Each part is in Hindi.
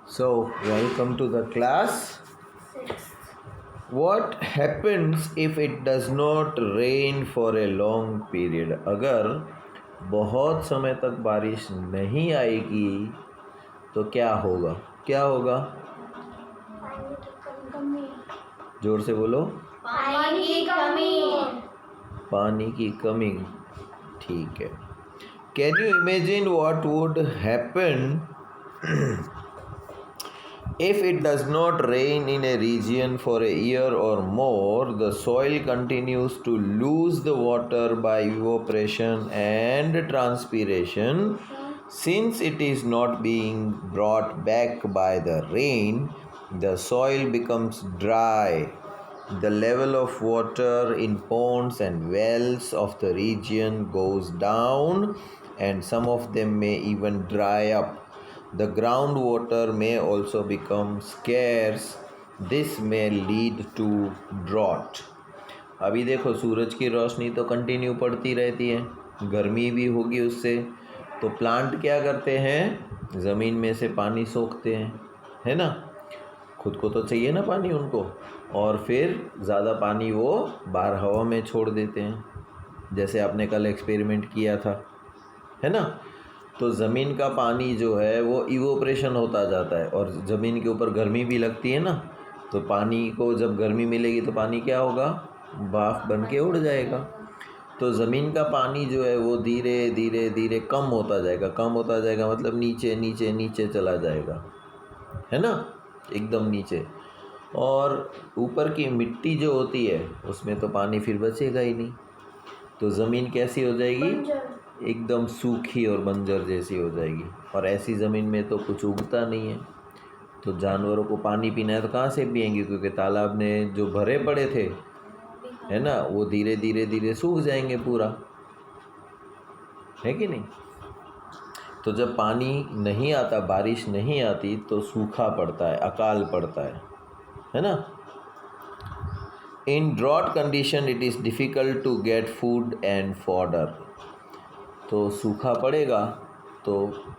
So, welcome to the class. What happens if it does not rain for a long period? अगर बहुत समय तक बारिश नहीं आएगी तो क्या होगा? क्या होगा? जोर से बोलो। पानी की कमी। पानी की कमी। ठीक है। Can you imagine what would happen if it does not rain in a region for a year or more? The soil continues to lose the water by evaporation and transpiration. Since it is not being brought back by the rain, the soil becomes dry. The level of water in ponds and wells of the region goes down, and some of them may even dry up. The groundwater may also become scarce. This may lead to drought. अभी देखो सूरज की रोशनी तो कंटिन्यू पड़ती रहती है, गर्मी भी होगी उससे, तो प्लांट क्या करते हैं? ज़मीन में से पानी सोखते हैं, है ना? खुद को तो चाहिए ना पानी उनको, और फिर ज़्यादा पानी वो बाहर हवा में छोड़ देते हैं, जैसे आपने कल एक्सपेरिमेंट किया था, है ना? तो ज़मीन का पानी जो है वो इवोपरेशन होता जाता है, और ज़मीन के ऊपर गर्मी भी लगती है ना, तो पानी को जब गर्मी मिलेगी तो पानी क्या होगा? भाप बन के उड़ जाएगा। तो ज़मीन का पानी जो है वो धीरे धीरे धीरे कम होता जाएगा। कम होता जाएगा मतलब नीचे नीचे नीचे चला जाएगा, है ना? एकदम नीचे। और ऊपर की मिट्टी जो होती है उसमें तो पानी फिर बचेगा ही नहीं, तो ज़मीन कैसी हो जाएगी? एकदम सूखी और बंजर जैसी हो जाएगी। और ऐसी ज़मीन में तो कुछ उगता नहीं है, तो जानवरों को पानी पीना है तो कहाँ से पिएंगे? क्योंकि तालाब में जो भरे पड़े थे, है ना, वो धीरे धीरे धीरे सूख जाएंगे पूरा, है कि नहीं? तो जब पानी नहीं आता, बारिश नहीं आती, तो सूखा पड़ता है, अकाल पड़ता है ना? In drought condition it is difficult to get food and fodder. तो सूखा पड़ेगा तो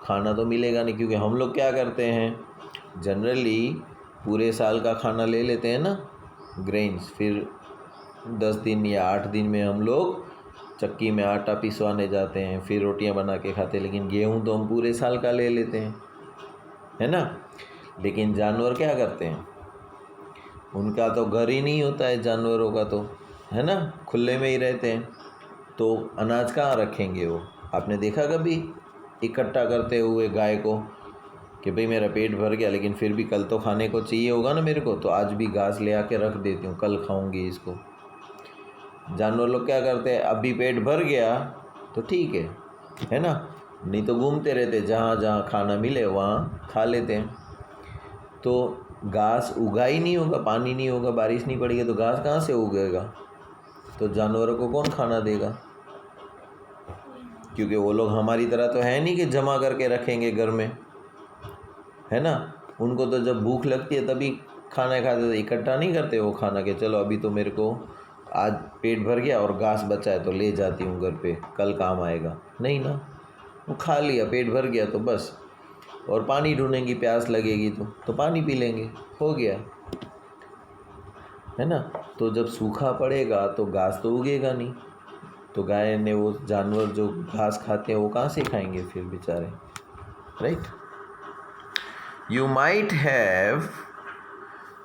खाना तो मिलेगा नहीं, क्योंकि हम लोग क्या करते हैं, जनरली पूरे साल का खाना ले लेते हैं ना, ग्रेन्स, फिर 10 दिन या 8 दिन में हम लोग चक्की में आटा पिसवाने जाते हैं, फिर रोटियां बना के खाते हैं। लेकिन गेहूं तो हम पूरे साल का ले लेते हैं, है ना? लेकिन जानवर क्या करते हैं? उनका तो घर ही नहीं होता है जानवरों का, तो है ना, खुले में ही रहते हैं, तो अनाज कहाँ रखेंगे वो? आपने देखा कभी इकट्ठा करते हुए गाय को कि भाई मेरा पेट भर गया, लेकिन फिर भी कल तो खाने को चाहिए होगा ना मेरे को, तो आज भी घास ले आके रख देती हूँ, कल खाऊंगी इसको। जानवर लोग क्या करते हैं? अभी पेट भर गया तो ठीक है ना? नहीं तो घूमते रहते, जहाँ जहाँ खाना मिले वहाँ खा लेते हैं। तो घास उगा ही नहीं होगा, पानी नहीं होगा, बारिश नहीं पड़ेगी, तो घास कहाँ से उगेगा? तो जानवरों को कौन खाना देगा? क्योंकि वो लोग हमारी तरह तो है नहीं कि जमा करके रखेंगे घर में, है ना? उनको तो जब भूख लगती है तभी खाना खाते थे, इकट्ठा नहीं करते वो खाना कि चलो अभी तो मेरे को आज पेट भर गया और घास बचा है तो ले जाती हूँ घर पे, कल काम आएगा। नहीं ना, वो खा लिया, पेट भर गया तो बस। और पानी ढूंढेंगी, प्यास लगेगी तो पानी पी लेंगे, हो गया, है ना? तो जब सूखा पड़ेगा तो घास तो उगेगा नहीं, तो गाय ने, वो जानवर जो घास खाते हैं वो कहाँ से खाएंगे फिर बेचारे, right? You might have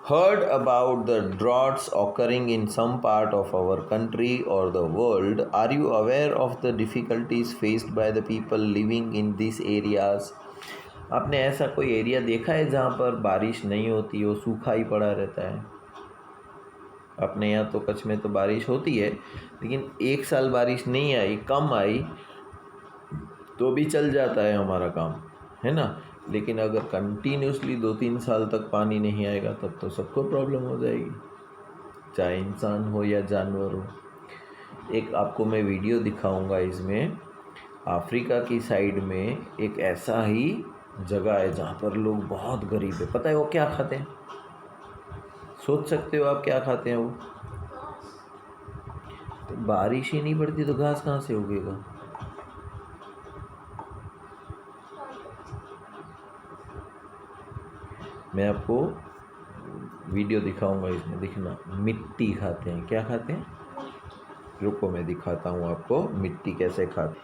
heard about the droughts occurring in some part of our country or the world. Are you aware of the difficulties faced by the people living in these areas? आपने ऐसा कोई एरिया देखा है जहाँ पर बारिश नहीं होती, वो सूखा ही पड़ा रहता है? अपने यहाँ तो कच्छ में तो बारिश होती है, लेकिन एक साल बारिश नहीं आई, कम आई, तो भी चल जाता है हमारा काम, है ना? लेकिन अगर कंटिन्यूसली 2-3 साल तक पानी नहीं आएगा तब तो सबको प्रॉब्लम हो जाएगी, चाहे इंसान हो या जानवर हो। एक आपको मैं वीडियो दिखाऊंगा, इसमें अफ्रीका की साइड में एक ऐसा ही जगह है जहाँ पर लोग बहुत गरीब है। पता है वो क्या खाते हैं? सोच सकते हो आप क्या खाते हैं वो? तो बारिश ही नहीं पड़ती तो घास कहाँ से उगेगा? मैं आपको वीडियो दिखाऊंगा, इसमें दिखना। मिट्टी खाते हैं, क्या खाते हैं? रुको मैं दिखाता हूँ आपको मिट्टी कैसे खाते।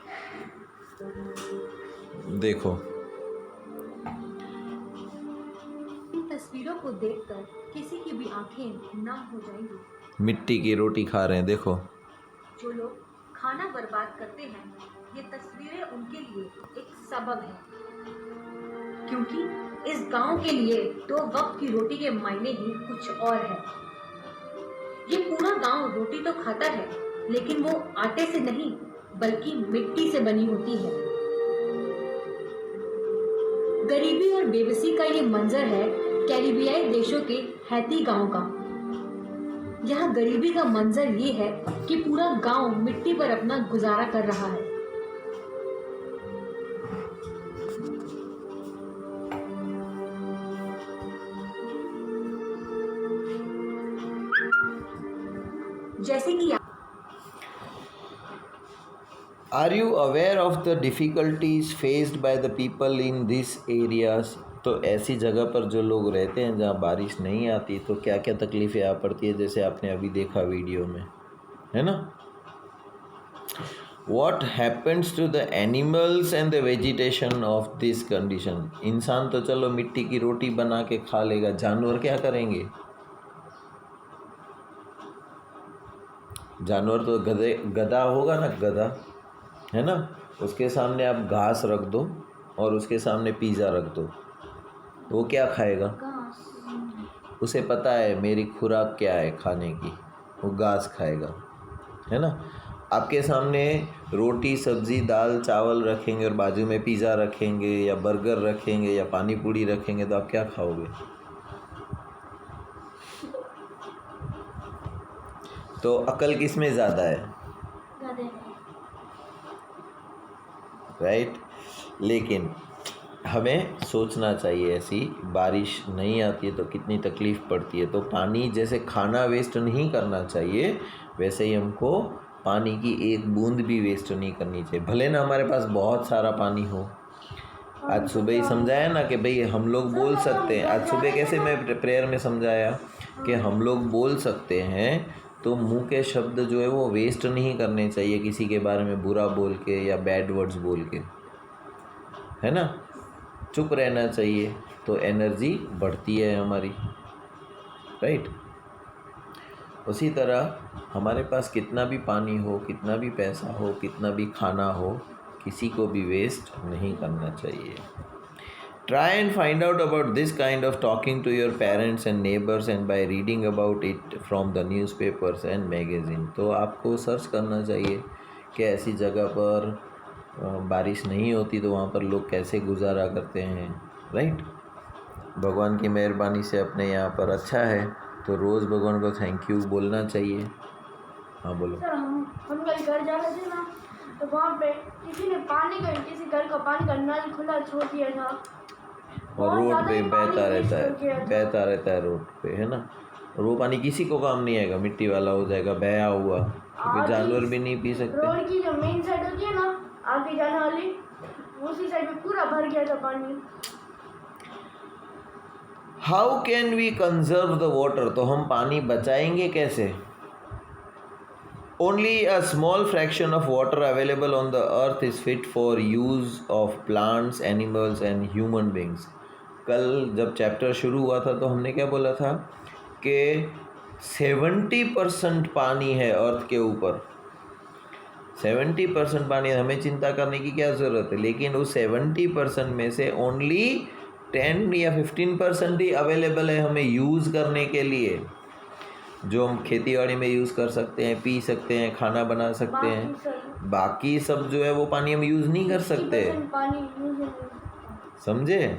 देखो, इन तस्वीरों को देखकर किसी की भी आंखें नम हो जाएंगी। मिट्टी की रोटी खा रहे हैं, देखो। जो लोग खाना बर्बाद करते हैं, ये तस्वीरें उनके लिए एक सबक है, क्योंकि इस गांव के लिए 2 वक्त की रोटी के मायने ही कुछ और है। ये पूरा गांव रोटी तो खाता है, लेकिन वो आटे से नहीं बल्कि मिट्टी से बनी होती है। गरीबी और बेबसी का ये मंजर है कैरिबियाई देशों के हैती गांव का। यहाँ गरीबी का मंजर ये है कि पूरा गांव मिट्टी पर अपना गुजारा कर रहा है। जैसे कि are you aware of the difficulties faced by the people in this areas? तो ऐसी जगह पर जो लोग रहते हैं जहाँ बारिश नहीं आती, तो क्या क्या तकलीफ़ें आ पड़ती है, जैसे आपने अभी देखा वीडियो में, है ना। What happens to the animals and the vegetation of this condition? इंसान तो चलो मिट्टी की रोटी बना के खा लेगा, जानवर क्या करेंगे? जानवर तो गधा होगा ना, गधा, है ना, उसके सामने आप घास रख दो और उसके सामने पिज़्ज़ा रख दो, तो वो क्या खाएगा? उसे पता है मेरी खुराक क्या है खाने की, वो घास खाएगा, है ना। आपके सामने रोटी सब्ज़ी दाल चावल रखेंगे और बाजू में पिज़्ज़ा रखेंगे या बर्गर रखेंगे या पानी पूरी रखेंगे, तो आप क्या खाओगे? तो अकल किस में ज़्यादा है? राइट। लेकिन हमें सोचना चाहिए, ऐसी बारिश नहीं आती है तो कितनी तकलीफ़ पड़ती है। तो पानी जैसे खाना वेस्ट नहीं करना चाहिए, वैसे ही हमको पानी की एक बूंद भी वेस्ट नहीं करनी चाहिए, भले ना हमारे पास बहुत सारा पानी हो। आज सुबह ही समझाया ना कि भाई हम लोग बोल सकते हैं, आज सुबह कैसे मैं प्रेयर में समझाया कि हम लोग बोल सकते हैं, तो मुंह के शब्द जो है वो वेस्ट नहीं करने चाहिए किसी के बारे में बुरा बोल के या बैड वर्ड्स बोल के, है ना। चुप रहना चाहिए, तो एनर्जी बढ़ती है हमारी, राइट। उसी तरह हमारे पास कितना भी पानी हो, कितना भी पैसा हो, कितना भी खाना हो, किसी को भी वेस्ट नहीं करना चाहिए। Try and find out about this kind of talking to your parents and neighbors and by reading about it from the newspapers and magazine। तो आपको सर्च करना चाहिए कि ऐसी जगह पर बारिश नहीं होती तो वहाँ पर लोग कैसे गुजारा करते हैं, राइट। भगवान की मेहरबानी से अपने यहाँ पर अच्छा है, तो रोज़ भगवान को थैंक यू बोलना चाहिए। हाँ बोलो। सर हम कल घर जा रहे थे ना, तो वहाँ पे किसी किसी घर का पानी का नल खुला छोड़ दिया था, और रोड पे बहता रहता है रोड पे, है ना। और वो पानी किसी को काम नहीं आएगा, मिट्टी वाला हो जाएगा, बहा हुआ, क्योंकि जानवर भी नहीं पी सकते। रोड की जो मेन साइड होती है ना, आगे जाने वाली, उसी साइड पे पूरा भर गया था पानी। How can we conserve the water? तो हम पानी बचाएंगे कैसे? Only a small fraction of water available on the earth is fit for use of plants, animals and human beings। कल जब चैप्टर शुरू हुआ था तो हमने क्या बोला था कि 70% पानी है अर्थ के ऊपर, 70% पानी, हमें चिंता करने की क्या ज़रूरत है। लेकिन उस 70% में से ओनली 10 या 15% ही अवेलेबल है हमें यूज़ करने के लिए, जो हम खेती बाड़ी में यूज़ कर सकते हैं, पी सकते हैं, खाना बना सकते हैं। बाकी सब जो है वो पानी हम यूज़ नहीं कर सकते, समझे।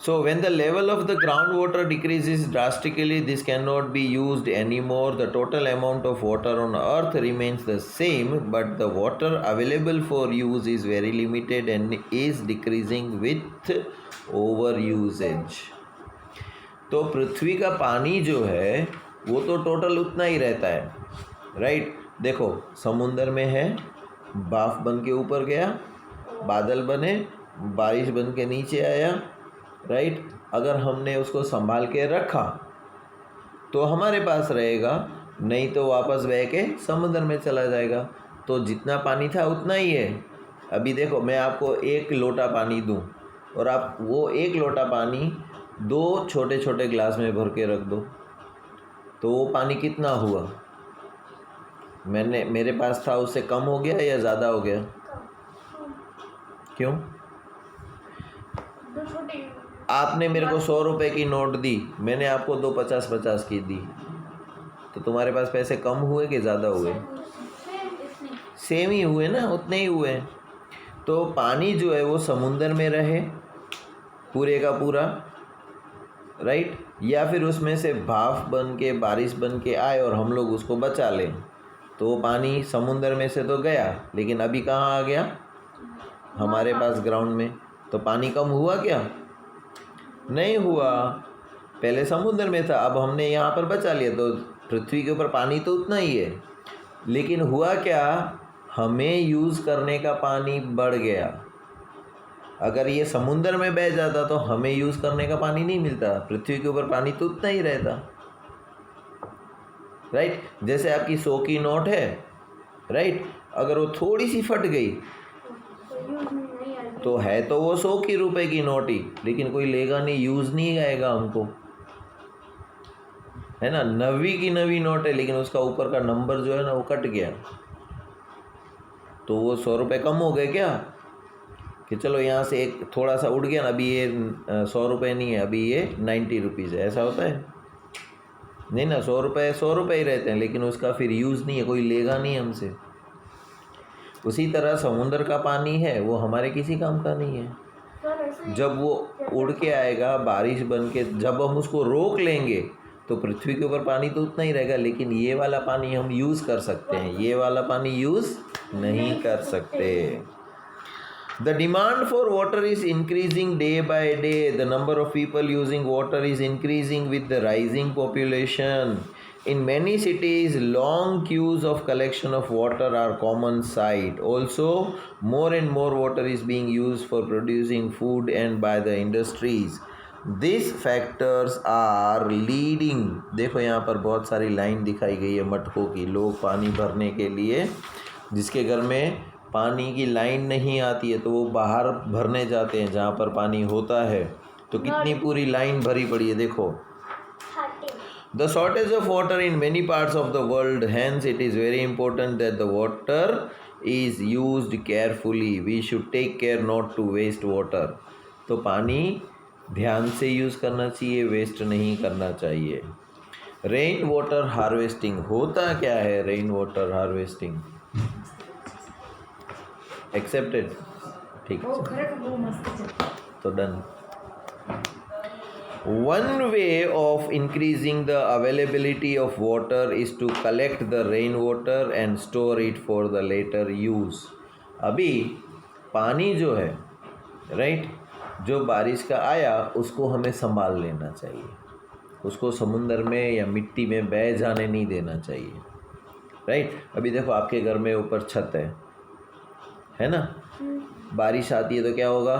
So when the level of the groundwater decreases drastically, this cannot be used anymore. The total amount of water on earth remains the same, but the water available for use is very limited and is decreasing with overusage। तो पृथ्वी का पानी जो है वो तो टोटल उतना ही रहता है, राइट। देखो समुंदर में है, भाप बन के ऊपर गया, बादल बने, बारिश बन के नीचे आया, राइट। अगर हमने उसको संभाल के रखा तो हमारे पास रहेगा, नहीं तो वापस बह के समुद्र में चला जाएगा। तो जितना पानी था उतना ही है। अभी देखो, मैं आपको 1 लोटा पानी दूं और आप वो 1 लोटा पानी 2 छोटे छोटे ग्लास में भर के रख दो, तो वो पानी कितना हुआ? मेरे पास था उससे कम हो गया या ज़्यादा हो गया? क्यों? दो छोटे आपने मेरे को 100 रुपये की नोट दी, मैंने आपको 2 50-50 की दी, तो तुम्हारे पास पैसे कम हुए कि ज़्यादा हुए? सेम ही हुए ना, उतने ही हुए। तो पानी जो है वो समुंदर में रहे पूरे का पूरा, राइट, या फिर उसमें से भाप बन के बारिश बन के आए और हम लोग उसको बचा लें, तो वो पानी समुंदर में से तो गया, लेकिन अभी कहाँ आ गया? हमारे पास ग्राउंड में। तो पानी कम हुआ क्या? नहीं हुआ। पहले समुद्र में था, अब हमने यहाँ पर बचा लिया, तो पृथ्वी के ऊपर पानी तो उतना ही है। लेकिन हुआ क्या? हमें यूज़ करने का पानी बढ़ गया। अगर ये समुद्र में बह जाता तो हमें यूज़ करने का पानी नहीं मिलता, पृथ्वी के ऊपर पानी तो उतना ही रहता, राइट। जैसे आपकी 100 की नोट है, राइट, अगर वो थोड़ी सी फट गई तो है तो वो 100 की रुपए की नोट ही, लेकिन कोई लेगा नहीं, यूज़ नहीं आएगा हमको, है ना। 90 की नवी नोट है, लेकिन उसका ऊपर का नंबर जो है ना वो कट गया, तो वो 100 रुपये कम हो गए क्या? कि चलो यहाँ से एक थोड़ा सा उड़ गया ना, अभी ये 100 रुपये नहीं है, अभी ये 90 रुपीज़ है, ऐसा होता है? नहीं ना, 100 रुपये ही रहते हैं, लेकिन उसका फिर यूज़ नहीं है, कोई लेगा नहीं हमसे। उसी तरह समुंदर का पानी है, वो हमारे किसी काम का नहीं है। जब वो उड़ के आएगा बारिश बन के, जब हम उसको रोक लेंगे तो पृथ्वी के ऊपर पानी तो उतना ही रहेगा, लेकिन ये वाला पानी हम यूज़ कर सकते हैं, ये वाला पानी यूज़ नहीं कर सकते। The demand for water is increasing day by day. The number of people using water is increasing with the rising population. In many cities, long queues of collection of water are common sight. Also, more and more water is being used for producing food and by the industries. These factors are leading. देखो यहाँ पर बहुत सारी लाइन दिखाई गई है मटकों की, लोग पानी भरने के लिए, जिसके घर में पानी की लाइन नहीं आती है तो वो बाहर भरने जाते हैं जहाँ पर पानी होता है। तो कितनी पूरी लाइन भरी पड़ी है, देखो। The shortage of water in many parts of the world, hence it is very important that the water is used carefully. We should take care not to waste water. तो पानी ध्यान से यूज़ करना चाहिए, वेस्ट नहीं करना चाहिए। रेन वाटर हार्वेस्टिंग होता क्या है? रेन वाटर हार्वेस्टिंग एक्सेप्टेड, ठीक है, तो done. One way of increasing the availability of water is to collect the rainwater and store it for the later use. अभी पानी जो है, राइट, जो बारिश का आया उसको हमें संभाल लेना चाहिए, उसको समुंदर में या मिट्टी में बह जाने नहीं देना चाहिए, राइट। अभी देखो आपके घर में ऊपर छत है ना, बारिश आती है तो क्या होगा?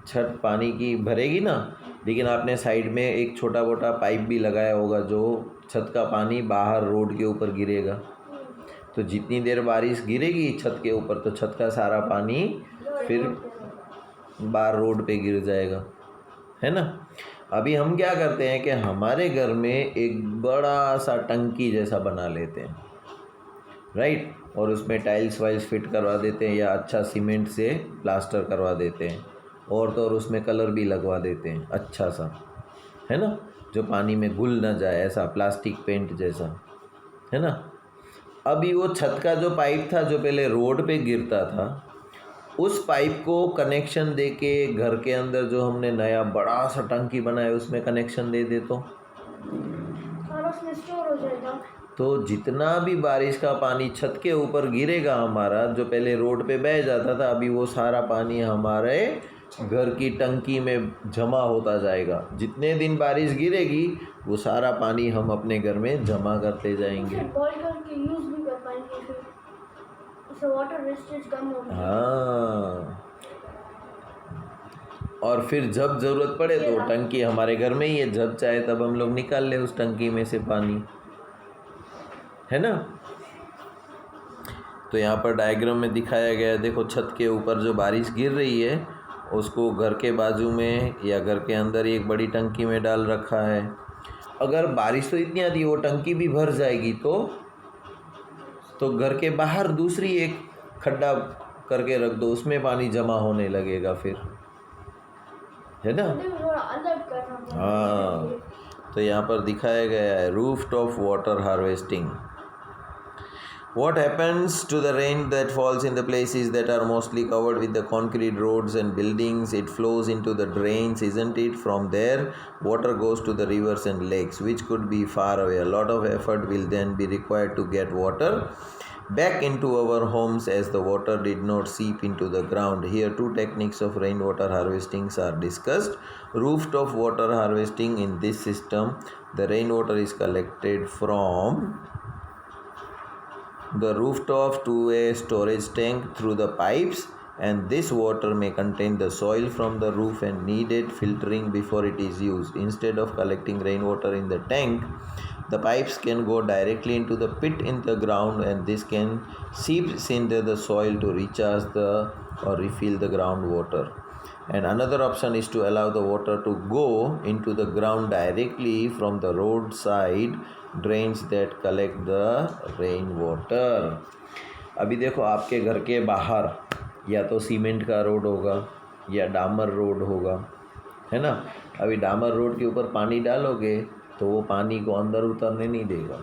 छत पानी की भरेगी ना, लेकिन आपने साइड में एक छोटा मोटा पाइप भी लगाया होगा जो छत का पानी बाहर रोड के ऊपर गिरेगा। तो जितनी देर बारिश गिरेगी छत के ऊपर तो छत का सारा पानी फिर बाहर रोड पे गिर जाएगा, है ना। अभी हम क्या करते हैं कि हमारे घर में एक बड़ा सा टंकी जैसा बना लेते हैं, राइट, और उसमें टाइल्स वाइल्स फिट करवा देते हैं या अच्छा सीमेंट से प्लास्टर करवा देते हैं, और तो और उसमें कलर भी लगवा देते हैं अच्छा सा, है ना, जो पानी में घुल ना जाए, ऐसा प्लास्टिक पेंट जैसा, है ना। अभी वो छत का जो पाइप था जो पहले रोड पे गिरता था, उस पाइप को कनेक्शन दे के घर के अंदर जो हमने नया बड़ा सा टंकी बनाया उसमें कनेक्शन दे दे तो उसमें स्टोर हो जाएगा। तो जितना भी बारिश का पानी छत के ऊपर गिरेगा हमारा, जो पहले रोड पे बह जाता था, अभी वो सारा पानी हमारे घर की टंकी में जमा होता जाएगा। जितने दिन बारिश गिरेगी वो सारा पानी हम अपने घर में जमा करते जाएंगे। बॉयल करके यूज भी कर पाएंगे, फिर उससे वाटर वेस्टेज कम होगा। हाँ, और फिर जब ज़रूरत पड़े तो टंकी हमारे घर में ही है, जब चाहे तब हम लोग निकाल ले उस टंकी में से पानी, है ना। तो यहाँ पर डायग्राम में दिखाया गया है, देखो छत के ऊपर जो बारिश गिर रही है उसको घर के बाजू में या घर के अंदर एक बड़ी टंकी में डाल रखा है। अगर बारिश तो इतनी आती है वो टंकी भी भर जाएगी तो घर के बाहर दूसरी एक खड्डा करके रख दो, उसमें पानी जमा होने लगेगा फिर, है ना। थोड़ा अलग करना। हाँ, तो यहाँ पर दिखाया गया है roof top water harvesting. What happens to the rain that falls in the places that are mostly covered with the concrete roads and buildings? It flows into the drains, isn't it? From there, water goes to the rivers and lakes, which could be far away. A lot of effort will then be required to get water back into our homes, as the water did not seep into the ground. Here, two techniques of rainwater harvesting are discussed. Rooftop water harvesting. In this system, the rainwater is collected from the rooftop to a storage tank through the pipes, and this water may contain the soil from the roof and needed filtering before it is used. Instead of collecting rainwater in the tank, the pipes can go directly into the pit in the ground, and this can seep into the soil to recharge or refill the groundwater. And another option is to allow the water to go into the ground directly from the roadside drains that collect the rain water. अभी देखो आपके घर के बाहर या तो सीमेंट का रोड होगा या डामर रोड होगा, है ना। अभी डामर रोड के ऊपर पानी डालोगे तो वो पानी को अंदर उतरने नहीं देगा।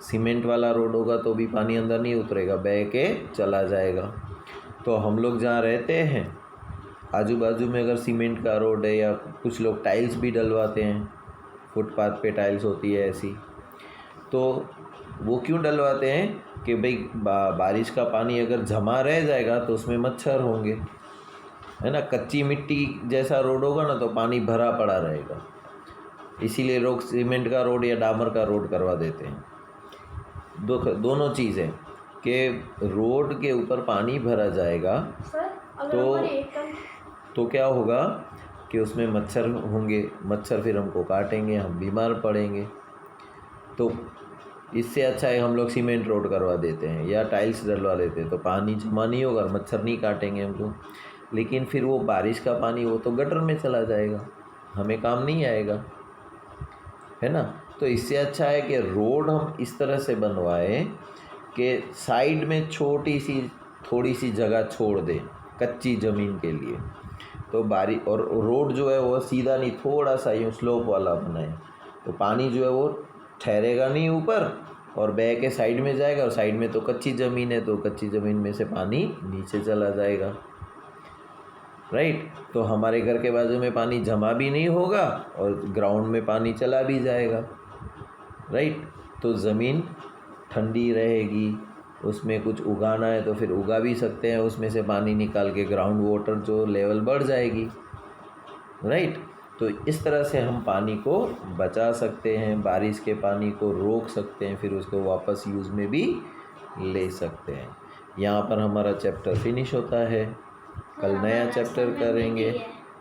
सीमेंट वाला रोड होगा तो भी पानी अंदर नहीं उतरेगा, बह के चला जाएगा। तो हम लोग जहाँ रहते हैं आजू बाजू में अगर सीमेंट का रोड है, या कुछ लोग टाइल्स भी डलवाते हैं, फुटपाथ पे टाइल्स होती है ऐसी, तो वो क्यों डलवाते हैं कि भाई बारिश का पानी अगर जमा रह जाएगा तो उसमें मच्छर होंगे, है ना। कच्ची मिट्टी जैसा रोड होगा ना तो पानी भरा पड़ा रहेगा, इसीलिए लोग सीमेंट का रोड या डामर का रोड करवा देते हैं। दोनों चीज़ें कि रोड के ऊपर पानी भरा जाएगा तो क्या होगा कि उसमें मच्छर होंगे, मच्छर फिर हमको काटेंगे, हम बीमार पड़ेंगे। तो इससे अच्छा है हम लोग सीमेंट रोड करवा देते हैं या टाइल्स डलवा लेते हैं, तो पानी जमा नहीं होगा, मच्छर नहीं काटेंगे हमको। लेकिन फिर वो बारिश का पानी वो तो गटर में चला जाएगा, हमें काम नहीं आएगा, है ना। तो इससे अच्छा है कि रोड हम इस तरह से बनवाएं कि साइड में थोड़ी सी जगह छोड़ दें कच्ची ज़मीन के लिए, तो बारिश और रोड जो है वो सीधा नहीं, थोड़ा सा यूँ स्लोप वाला बनाए, तो पानी जो है वो ठहरेगा नहीं ऊपर और बह के साइड में जाएगा, और साइड में तो कच्ची ज़मीन है तो कच्ची ज़मीन में से पानी नीचे चला जाएगा, राइट। तो हमारे घर के बाजू में पानी जमा भी नहीं होगा और ग्राउंड में पानी चला भी जाएगा, राइट। तो ज़मीन ठंडी रहेगी, उसमें कुछ उगाना है तो फिर उगा भी सकते हैं, उसमें से पानी निकाल के ग्राउंड वाटर जो लेवल बढ़ जाएगी, राइट। तो इस तरह से हम पानी को बचा सकते हैं, बारिश के पानी को रोक सकते हैं, फिर उसको वापस यूज़ में भी ले सकते हैं। यहाँ पर हमारा चैप्टर फिनिश होता है, कल नया चैप्टर करेंगे,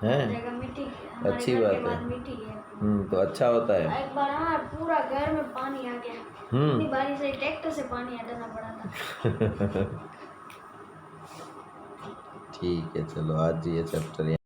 हैं। अच्छी बात है। तो अच्छा होता है। एक बार हमारा पूरा घर में पानी आ गया, इतनी बारिश से ट्रैक्टर से पानी हटाना पड़ा था। ठीक है, चलो आज ये चैप्टर